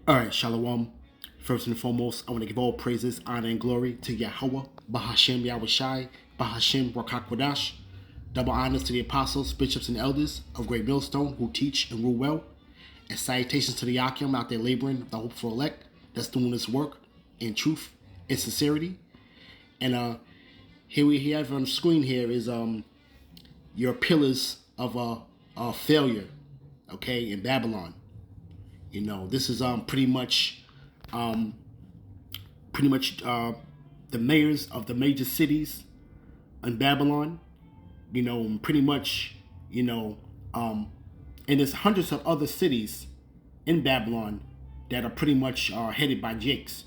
All right, Shalom. First and foremost, I want to give all praises, honor, and glory to Yahweh, Bahashem Yahushai, Bahashem Rakakwadash. Double honors to the apostles, bishops, and elders of Great Millstone who teach and rule well. And salutations to the Yakim out there laboring, the hopeful elect that's doing this work in truth and sincerity. And here we have on the screen here is your pillars of failure, okay, in Babylon. You know, this is pretty much the mayors of the major cities in Babylon. You know, pretty much, and there's hundreds of other cities in Babylon that are pretty much headed by Jakes.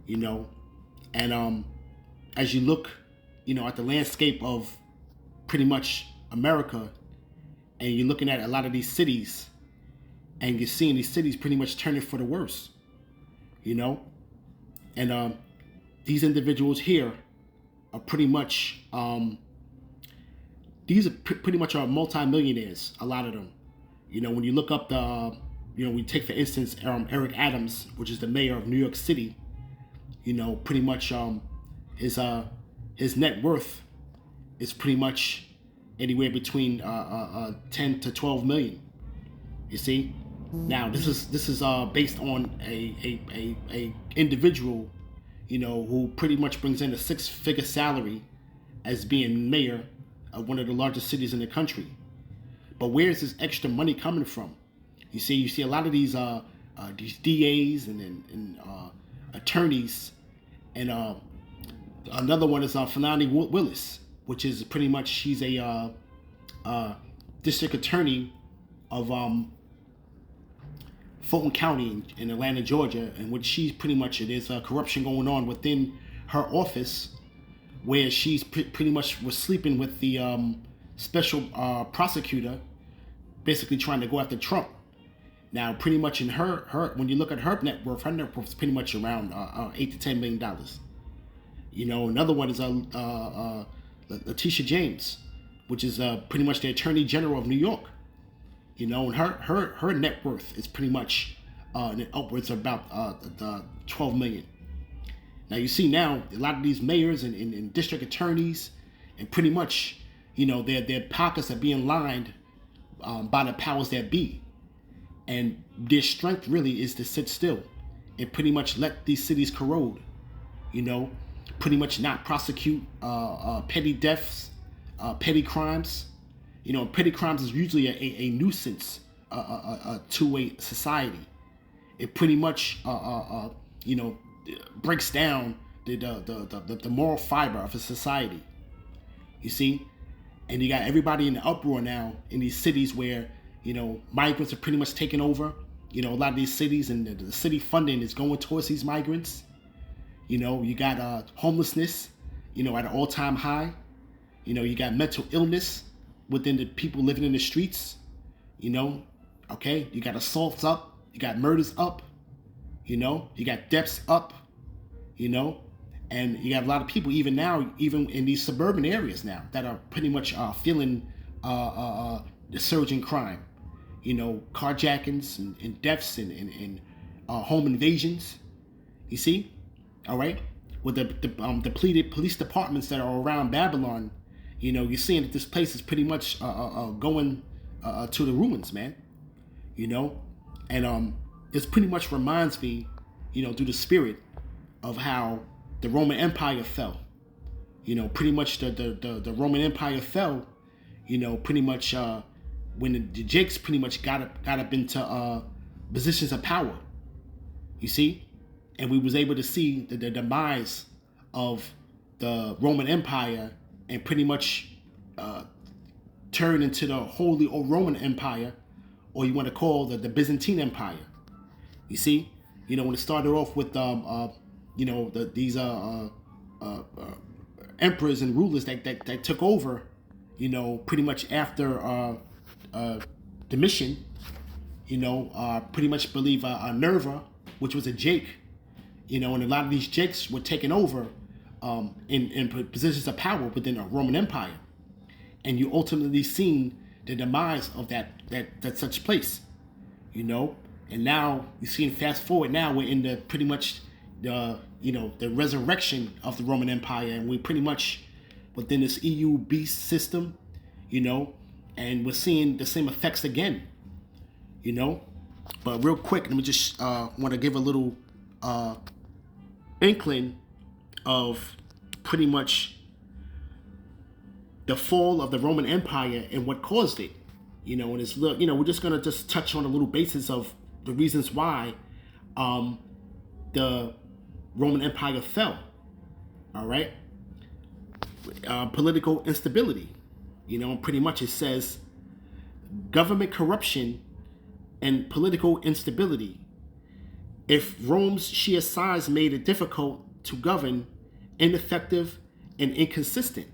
You know, and as you look, at the landscape of pretty much America, and you're looking at a lot of these cities, and you're seeing these cities pretty much turning for the worse, and these individuals here are pretty much these are pretty much are multi-millionaires, a lot of them. When you look up we take for instance Eric Adams, which is the mayor of New York City. Pretty much his net worth is pretty much anywhere between 10 to 12 million. You see. Now this is based on a individual, who pretty much brings in a 6-figure salary as being mayor of one of the largest cities in the country. But where is this extra money coming from? You see a lot of these DAs and attorneys, and another one is Fanani Willis, which is pretty much she's a district attorney of Fulton County in Atlanta, Georgia, in which she's pretty much, there's corruption going on within her office, where she's pretty much was sleeping with the special prosecutor, basically trying to go after Trump. Now, pretty much in her when you look at her net worth is pretty much around $8 to $10 million. Another one is Letitia James, which is pretty much the Attorney General of New York. And her net worth is pretty much upwards of about 12 million. Now you see now a lot of these mayors and district attorneys, and pretty much their pockets are being lined by the powers that be, and their strength really is to sit still and pretty much let these cities corrode. Pretty much not prosecute petty deaths, petty crimes. Petty crimes is usually a nuisance to a society. It pretty much breaks down the moral fiber of a society. You see, and you got everybody in the uproar now in these cities where migrants are pretty much taking over. A lot of these cities, and the city funding is going towards these migrants. You got homelessness, at an all-time high. You got mental illness within the people living in the streets. Okay, you got assaults up, you got murders up, you got deaths up, and you got a lot of people even in these suburban areas now that are pretty much feeling the surge in crime, carjackings and deaths and home invasions. You see, all right, with the depleted police departments that are around Babylon. You're seeing that this place is pretty much going to the ruins, man. And this pretty much reminds me, through the spirit of how the Roman Empire fell. Pretty much the Roman Empire fell. Pretty much when the Jakes pretty much got up into positions of power. You see, and we was able to see the demise of the Roman Empire, and pretty much turn into the Holy Roman Empire, or you want to call the Byzantine Empire. You see, when it started off with these emperors and rulers that took over, pretty much after Domitian, pretty much believe Nerva, which was a Jake, and a lot of these Jakes were taken over in positions of power within the Roman Empire, and you ultimately seen the demise of that such place. And now you see, fast forward, now we're in the pretty much the the resurrection of the Roman Empire, and we pretty much within this EU beast system, and we're seeing the same effects again, But real quick, let me just want to give a little inkling of pretty much the fall of the Roman Empire and what caused it. And it's we're just gonna just touch on a little basis of the reasons why the Roman Empire fell. All right, political instability. Pretty much it says government corruption and political instability. If Rome's sheer size made it difficult to govern, ineffective, and inconsistent.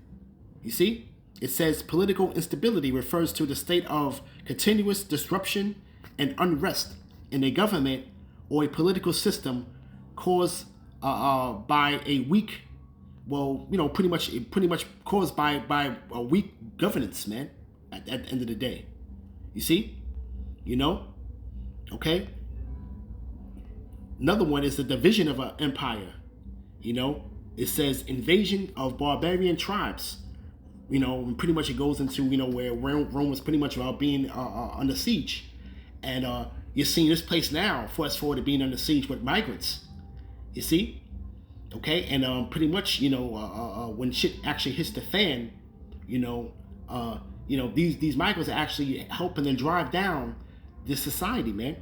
You see? It says political instability refers to the state of continuous disruption and unrest in a government or a political system caused by a weak, pretty much caused by a weak governance, man. At the end of the day, you see, okay. Another one is the division of an empire. It says invasion of barbarian tribes. And pretty much it goes into, where Rome was pretty much about being under siege. And you're seeing this place now, fast forward to being under siege with migrants. You see? Okay? And pretty much, when shit actually hits the fan, these migrants are actually helping to drive down this society, man.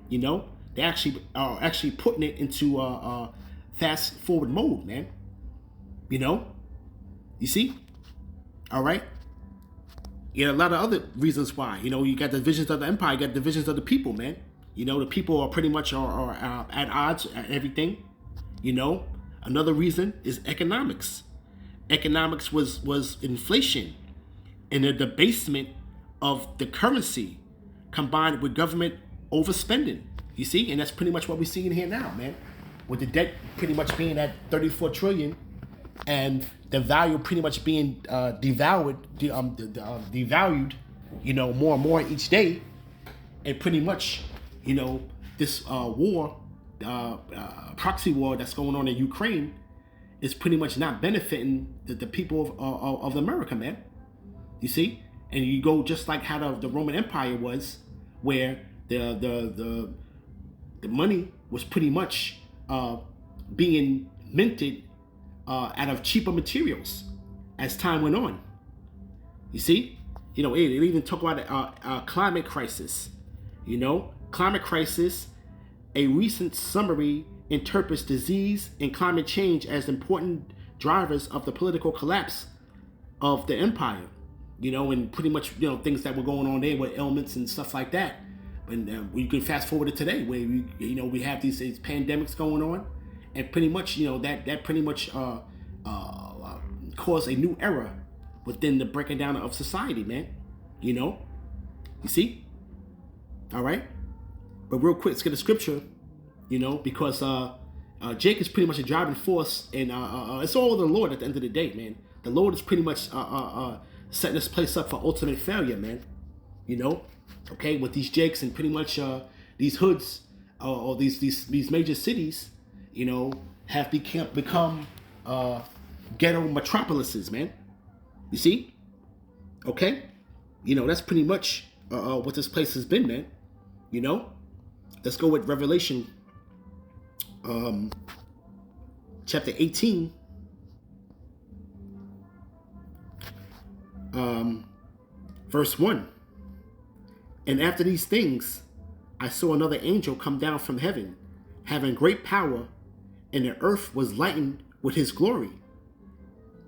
They actually putting it into fast forward mode, man. You see? All right. A lot of other reasons why. You got the divisions of the empire, you got divisions of the people, man. The people are pretty much are at odds at everything. Another reason is economics. Economics was inflation and the debasement of the currency combined with government overspending. You see, and that's pretty much what we're seeing here now, man. With the debt pretty much being at 34 trillion and the value pretty much being devalued, more and more each day. And pretty much, this war, proxy war that's going on in Ukraine is pretty much not benefiting the people of America, man. You see? And you go just like how the Roman Empire was, where the money was pretty much being minted out of cheaper materials as time went on. You see? It even talk about a climate crisis. Climate crisis, a recent summary interprets disease and climate change as important drivers of the political collapse of the empire. And pretty much, things that were going on there with ailments and stuff like that. And you can fast forward to today where we have these pandemics going on, and pretty much that pretty much caused a new era within the breaking down of society, man. You see? All right. But real quick, let's get a scripture. Because Jake is pretty much a driving force, and it's all the Lord at the end of the day, man. The Lord is pretty much setting this place up for ultimate failure, man. Okay, with these Jakes and pretty much these hoods or these major cities, have become ghetto metropolises, man. You see? Okay? That's pretty much what this place has been, man. Let's go with Revelation chapter 18. Verse 1. And after these things, I saw another angel come down from heaven, having great power, and the earth was lightened with his glory.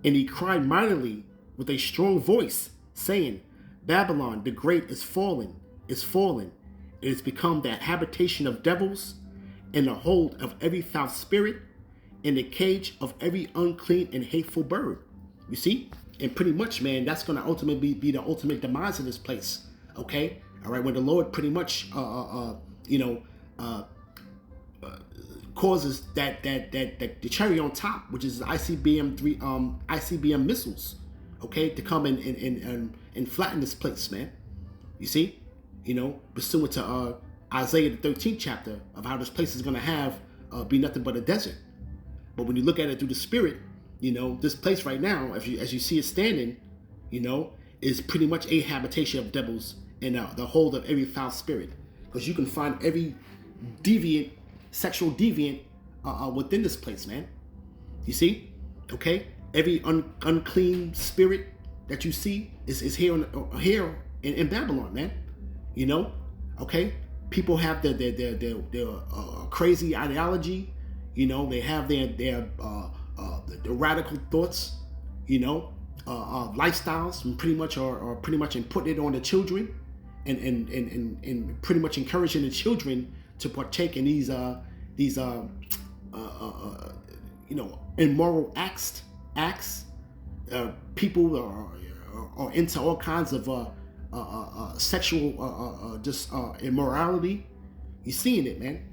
And he cried mightily with a strong voice, saying, Babylon the great is fallen, is fallen. It has become the habitation of devils, and the hold of every foul spirit, and the cage of every unclean and hateful bird. You see? And pretty much, man, that's going to ultimately be the ultimate demise of this place. Okay? All right, when the Lord pretty much, causes that the cherry on top, which is ICBM missiles, okay, to come and flatten this place, man. You see, pursuant to Isaiah the 13th chapter of how this place is going to have be nothing but a desert. But when you look at it through the spirit, this place right now, as you see it standing, is pretty much a habitation of devils and the hold of every foul spirit. Because you can find every deviant, sexual deviant within this place, man. You see? Okay? Every unclean spirit that you see is here in Babylon, man. Okay? People have their crazy ideology. They have their radical thoughts. Lifestyles, and pretty much are pretty much putting it on the children, and pretty much encouraging the children to partake in these immoral acts. People are into all kinds of sexual immorality. You're seeing it, man.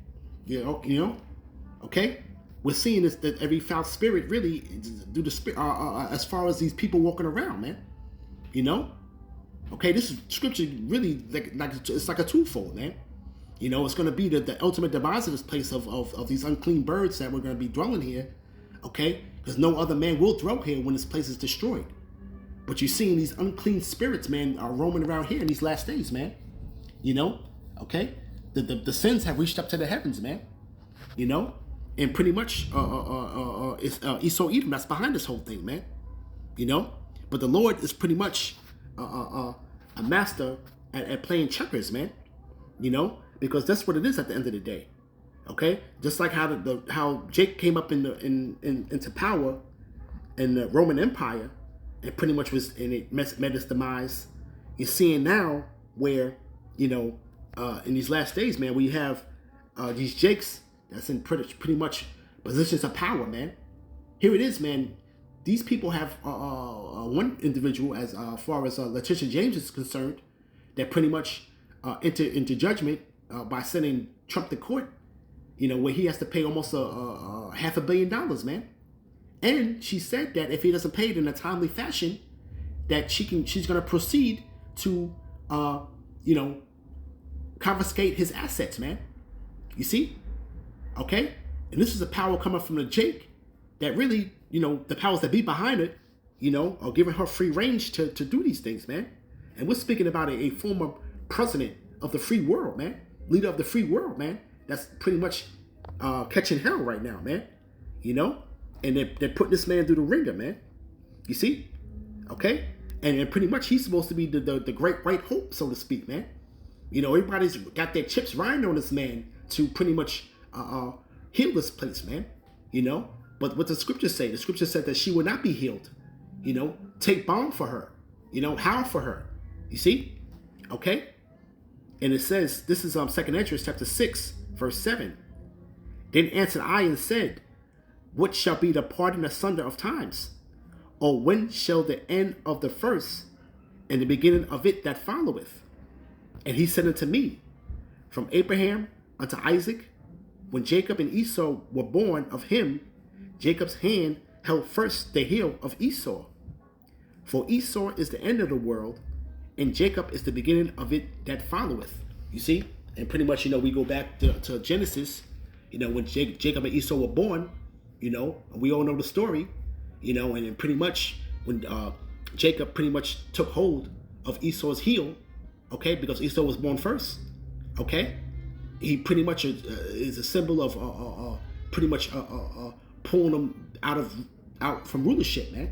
Okay. We're seeing this, that every foul spirit really do the spirit as far as these people walking around, man. Okay, this is scripture really like it's like a twofold, man. It's going to be the ultimate demise of this place of these unclean birds that we're going to be dwelling here. Okay, because no other man will dwell here when this place is destroyed. But you're seeing these unclean spirits, man, are roaming around here in these last days, man. Okay, the sins have reached up to the heavens, man. And pretty much it's Esau Edom that's behind this whole thing, man. But the Lord is pretty much a master at playing checkers, man. Because that's what it is at the end of the day. Okay, just like how Jake came up into power in the Roman Empire, and pretty much met its demise. You're seeing now where in these last days, man, we have these Jakes that's in pretty much positions of power, man. Here it is, man. These people have one individual, as far as Letitia James is concerned, that pretty much entered into judgment by sending Trump to court, where he has to pay almost $500 million, man. And she said that if he doesn't pay it in a timely fashion, that she's going to proceed to, confiscate his assets, man. You see? Okay? And this is a power coming from the Jake that really, the powers that be behind it, are giving her free range to do these things, man. And we're speaking about a former president of the free world, man. Leader of the free world, man. That's pretty much catching hell right now, man. And they're putting this man through the ringer, man. You see? Okay? And pretty much he's supposed to be the great white hope, so to speak, man. Everybody's got their chips riding on this man to pretty much heal this place, man. But what the scriptures say, the scripture said that she would not be healed. Take balm for her. Howl for her. You see? Okay? And it says, this is 2 Esdras chapter 6, verse 7. Then answered I and said, what shall be the parting asunder of times? Or when shall the end of the first and the beginning of it that followeth? And he said unto me, from Abraham unto Isaac, when Jacob and Esau were born of him, Jacob's hand held first the heel of Esau. For Esau is the end of the world, and Jacob is the beginning of it that followeth. You see? And pretty much, we go back to Genesis, when Jacob and Esau were born, and we all know the story, and then pretty much when Jacob pretty much took hold of Esau's heel, okay, because Esau was born first, okay, he pretty much is a symbol of pretty much pulling him out from rulership, man.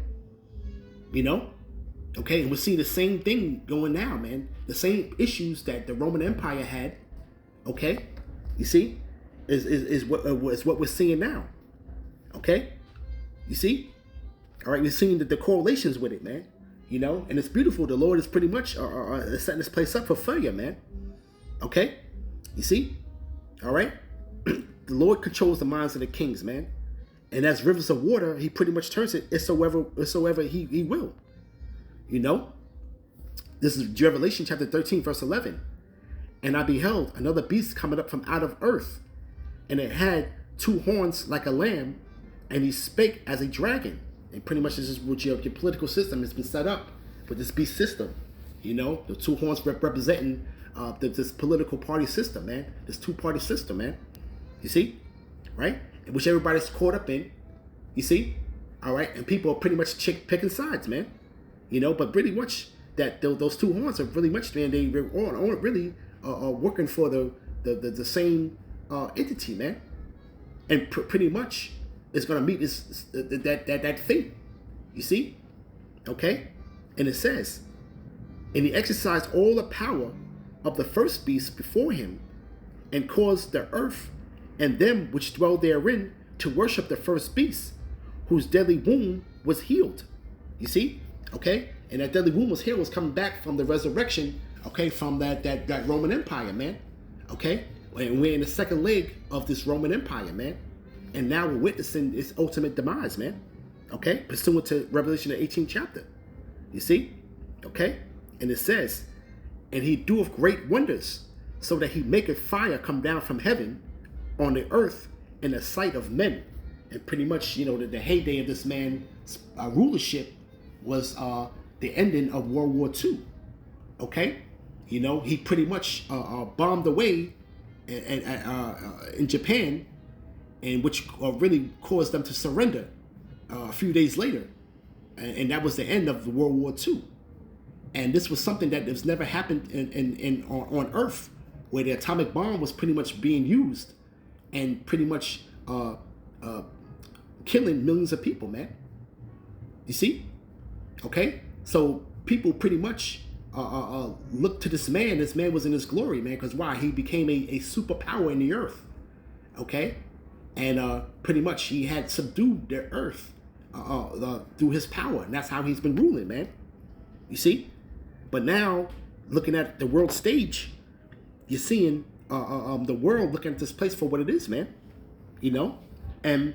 Okay, and we're seeing the same thing going now, man. The same issues that the Roman Empire had, okay, you see, is what we're seeing now. Okay, you see, all right, we're seeing the correlations with it, man. And it's beautiful. The Lord is pretty much setting this place up for failure, man. Okay, you see, all right. The Lord controls the minds of the kings, man, and as rivers of water, He pretty much turns it whatsoever He will. This is Revelation chapter 13, verse 11. And I beheld another beast coming up from out of earth, and it had two horns like a lamb, and he spake as a dragon. And pretty much this is what your political system has been set up with this beast system. The two horns representing this political party system, man. This two-party system, man. You see, right? Which everybody's caught up in. You see, all right, and people are pretty much picking sides, man. You know, but pretty much that those two horns are really much, man. They're all really working for the same entity, man. And pretty much it's gonna meet that thing. You see, okay, and it says, and he exercised all the power of the first beast before him, and caused the earth and them which dwell therein to worship the first beast, whose deadly wound was healed. You see? Okay? And that deadly wound was healed, was coming back from the resurrection, okay, from that Roman Empire, man. Okay? And we're in the second leg of this Roman Empire, man. And now we're witnessing its ultimate demise, man. Okay? Pursuant to Revelation, the 18th chapter. You see? Okay? And it says, and he doeth great wonders, so that he maketh fire come down from heaven on the earth in the sight of men. And pretty much, you know, the heyday of this man's rulership was the ending of World War II. Okay? You know, he pretty much bombed away in Japan, and which really caused them to surrender a few days later. And that was the end of the World War II. And this was something that has never happened on Earth, where the atomic bomb was pretty much being used and pretty much killing millions of people, man. You see? Okay? So people pretty much look to this man. This man was in his glory, man, because why? He became a superpower in the earth. Okay? And pretty much he had subdued the earth through his power. And that's how he's been ruling, man. You see? But now, looking at the world stage, you're seeing the world looking at this place for what it is, man. You know? And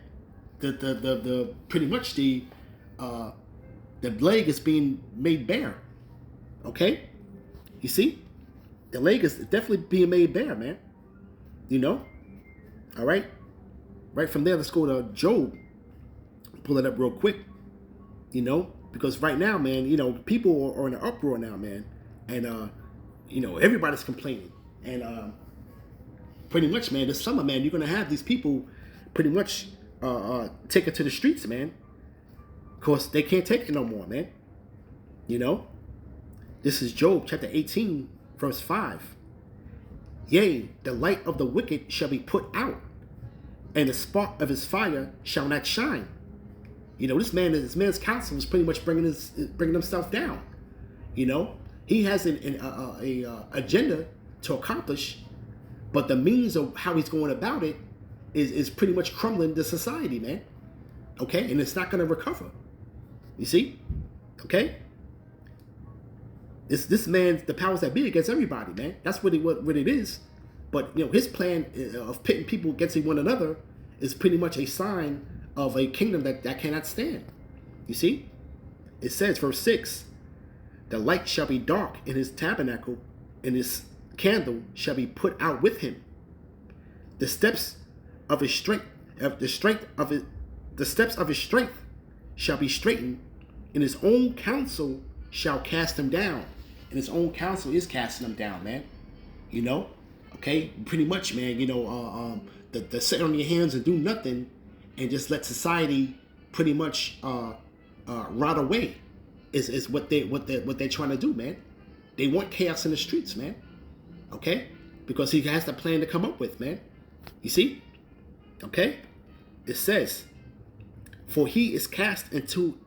the pretty much the leg is being made bare. Okay? You see? The leg is definitely being made bare, man. You know? All right? Right from there, let's go to Job. Pull it up real quick. You know? Because right now, man, you know, people are in an uproar now, man. And, you know, everybody's complaining. And pretty much, man, this summer, man, you're going to have these people pretty much take it to the streets, man. Of course, they can't take it no more, man. You know? This is Job chapter 18, verse 5. Yea, the light of the wicked shall be put out, and the spark of his fire shall not shine. You know, this man's counsel is pretty much bringing himself down. You know, he has an agenda to accomplish, but the means of how he's going about it is pretty much crumbling the society, man. Okay, and it's not going to recover. You see, okay. This man's the powers that be against everybody, man. That's what it is. But you know, his plan of pitting people against one another is pretty much a sign of a kingdom that cannot stand. You see? It says, verse 6, the light shall be dark in his tabernacle, and his candle shall be put out with him. The steps of his strength shall be straightened, and his own counsel shall cast him down. And his own counsel is casting him down, man. You know? Okay? Pretty much, man, you know, the sit on your hands and do nothing and just let society pretty much rot away is what they're trying to do, man. They want chaos in the streets, man. Okay? Because he has the plan to come up with, man. You see? Okay? It says, for he is cast into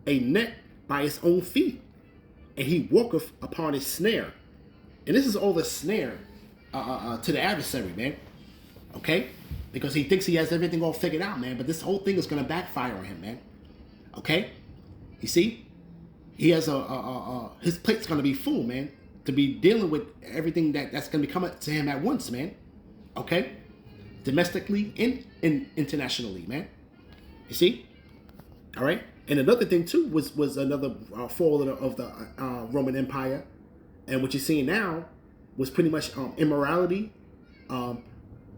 a net by his own feet, and he walketh upon his snare. And this is all the snare to the adversary, man. Okay? Because he thinks he has everything all figured out, man. But this whole thing is going to backfire on him, man. Okay? You see? He has his plate's going to be full, man. To be dealing with everything that's going to be coming to him at once, man. Okay? Domestically and internationally, man. You see? All right? And another thing, too, was another fall of the Roman Empire. And what you're seeing now was pretty much immorality,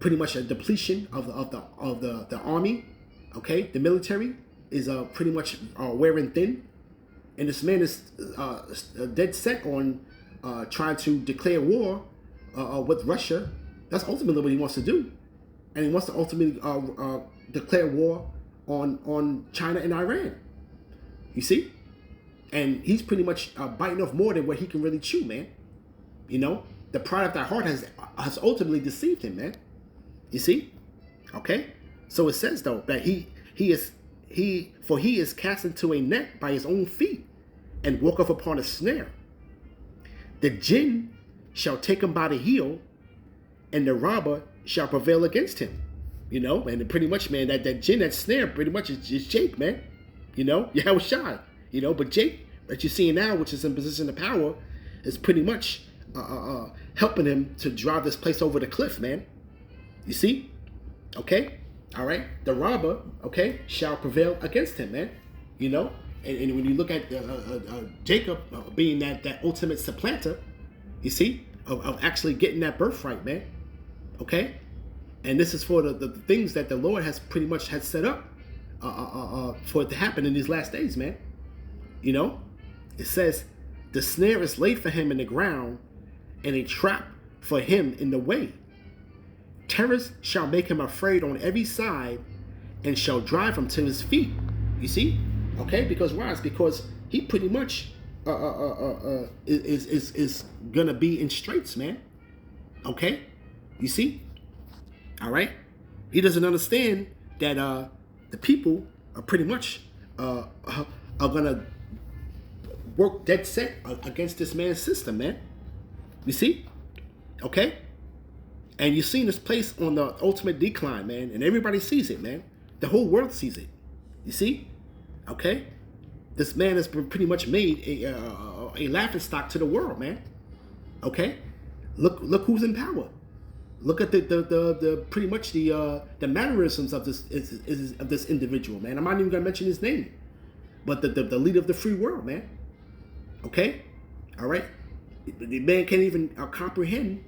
pretty much a depletion of the army. Okay, the military is pretty much wearing thin, and this man is dead set on trying to declare war with Russia. That's ultimately what he wants to do, and he wants to ultimately declare war on China and Iran. You see, and he's pretty much biting off more than what he can really chew, man. You know, the pride of thy heart has ultimately deceived him, man. You see, okay. So it says though that he is cast into a net by his own feet, and walketh upon a snare. The jinn shall take him by the heel, and the robber shall prevail against him. You know, and pretty much, man, that jinn, that snare, pretty much is Jake, man. You know, Yahweh Shai. You know, but Jake that you're seeing now, which is in position of power, is pretty much helping him to drive this place over the cliff, man. You see? Okay? All right? The robber, okay, shall prevail against him, man. You know? And when you look at Jacob being that ultimate supplanter, you see, of actually getting that birthright, man. Okay? And this is for the things that the Lord has pretty much had set up for it to happen in these last days, man. You know? It says, the snare is laid for him in the ground, and a trap for him in the way. Terrors shall make him afraid on every side, and shall drive him to his feet. You see? Okay? Because why? It's because he pretty much is gonna be in straits, man. Okay? You see? All right? He doesn't understand that the people are pretty much are gonna work dead set against this man's system, man. You see? Okay? And you've seen this place on the ultimate decline, man. And everybody sees it, man. The whole world sees it. You see? Okay? This man has been pretty much made a laughingstock to the world, man. Okay? Look who's in power. Look at the pretty much the mannerisms of this individual, man. I'm not even gonna mention his name, but the leader of the free world, man. Okay? All right? The man can't even comprehend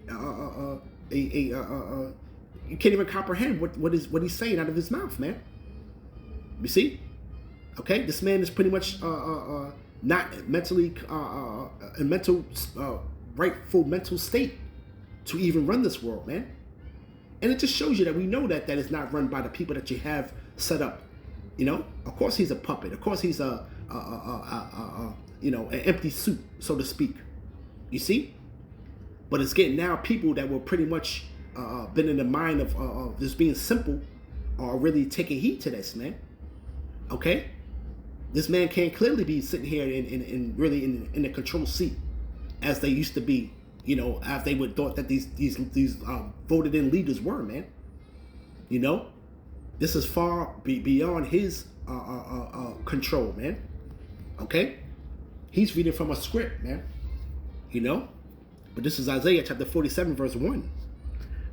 you can't even comprehend what he's saying out of his mouth, man. You see? Okay, this man is pretty much not mentally rightful mental state to even run this world, man. And it just shows you that we know that it's not run by the people that you have set up. You know, of course he's a puppet. Of course he's an empty suit, so to speak. You see? But it's getting now people that were pretty much been in the mind of just being simple are really taking heed to this, man. Okay? This man can't clearly be sitting here in really in the control seat as they used to be, you know, as they would thought that these voted in leaders were, man. You know? This is far beyond his control, man. Okay? He's reading from a script, man. You know? But this is Isaiah chapter 47, verse 1.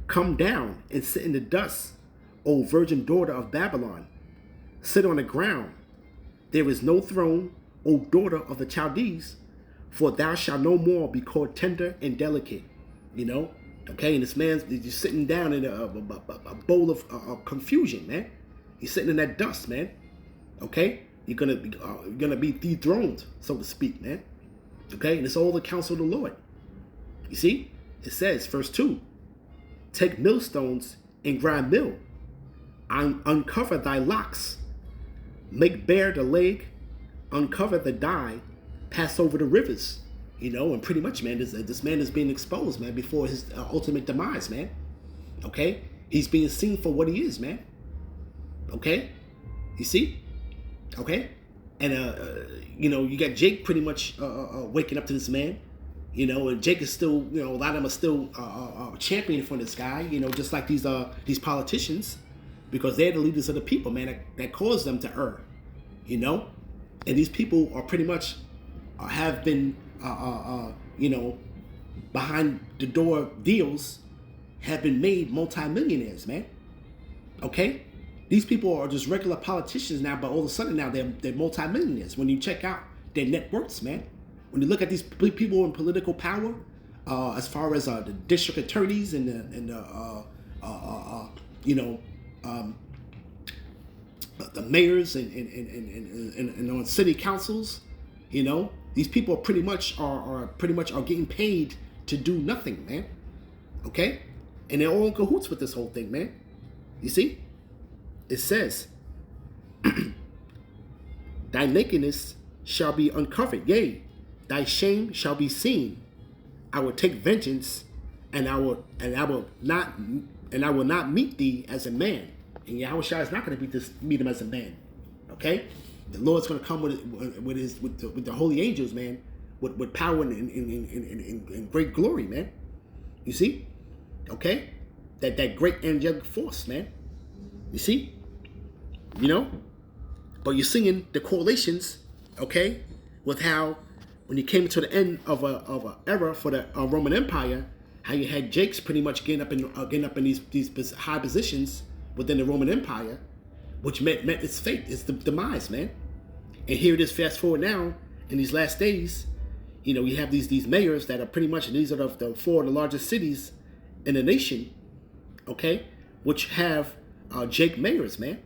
Come down and sit in the dust, O virgin daughter of Babylon. Sit on the ground. There is no throne, O daughter of the Chaldees, for thou shalt no more be called tender and delicate. You know? Okay, and this man's just sitting down in a bowl of confusion, man. He's sitting in that dust, man. Okay? You're gonna be dethroned, so to speak, man. Okay? And it's all the counsel of the Lord. You see? It says, verse 2, take millstones and grind mill. Uncover thy locks. Make bare the leg. Uncover the dye. Pass over the rivers. You know, and pretty much, man, this man is being exposed, man, before his ultimate demise, man. Okay? He's being seen for what he is, man. Okay? You see? Okay? And, you know, you got Jake pretty much waking up to this man. You know, and Jake is still, you know, a lot of them are still championing for this guy, you know, just like these politicians, because they're the leaders of the people, man, that caused them to err, you know? And these people are pretty much have been, you know, behind the door deals have been made multimillionaires, man. Okay? These people are just regular politicians now, but all of a sudden now they're multimillionaires when you check out their net worths, man. When you look at these people in political power, as far as the district attorneys and the mayors and on city councils, you know, these people are pretty much are getting paid to do nothing, man. Okay? And they're all in cahoots with this whole thing, man. You see? It says, thy nakedness shall be uncovered, yea, thy shame shall be seen. I will take vengeance, and I will not meet thee as a man. And Yahushua is not going to meet him as a man. Okay? The Lord's going to come with the holy angels, man, with power and great glory, man. You see? Okay? That great angelic force, man. You see? You know? But you're seeing the correlations, okay, with how when you came to the end of a era for the Roman Empire, how you had Jakes pretty much getting up in these high positions within the Roman Empire, which meant its fate, its demise, man. And here it is, fast forward now, in these last days, you know, you have these mayors that are pretty much, these are the four of the largest cities in the nation, okay, which have Jake mayors, man.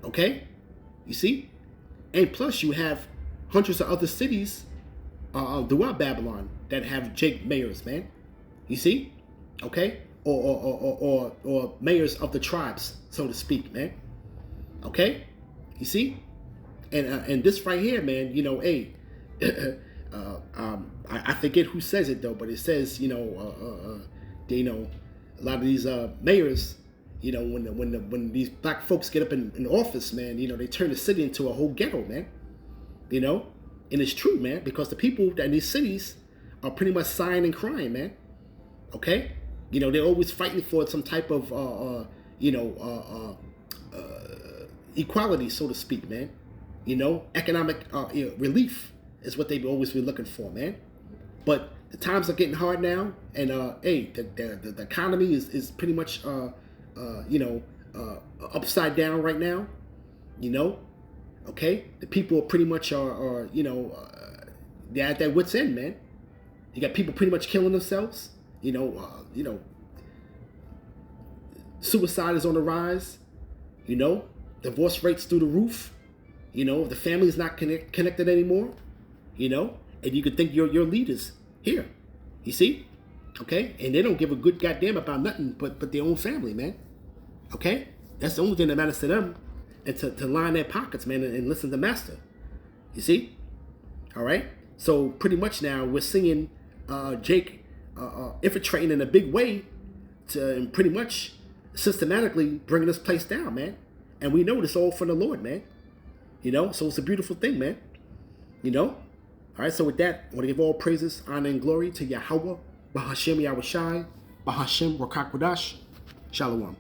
Okay? You see? And plus you have hundreds of other cities throughout Babylon that have Jake mayors, man. You see? Okay? Or mayors of the tribes, so to speak, man. Okay? You see? And this right here, man, you know, hey, I forget who says it though, but it says, you know, a lot of these mayors, you know, when these black folks get up in office, man, you know, they turn the city into a whole ghetto, man. You know, and it's true, man, because the people in these cities are pretty much sighing and crying, man. Okay, you know, they're always fighting for some type of equality, so to speak, man. You know, economic relief is what they've always been looking for, man. But the times are getting hard now, and hey, the economy is pretty much upside down right now. You know, okay, the people pretty much are they're at their wits' end, man. You got people pretty much killing themselves. You know, suicide is on the rise. You know, divorce rates through the roof. You know, the family is not connected anymore. You know, and you could think your leaders here. You see, okay, and they don't give a good goddamn about nothing but their own family, man. Okay, that's the only thing that matters to them, and to line their pockets, man, and listen to Master. You see, all right. So pretty much now we're seeing Jake infiltrating in a big way to pretty much systematically bringing this place down, man. And we know this all from the Lord, man. You know, so it's a beautiful thing, man. You know? All right, so with that, I want to give all praises, honor, and glory to Yahweh, Bahashem Yahushai, Bahashem Rakak Wadash, Shalom.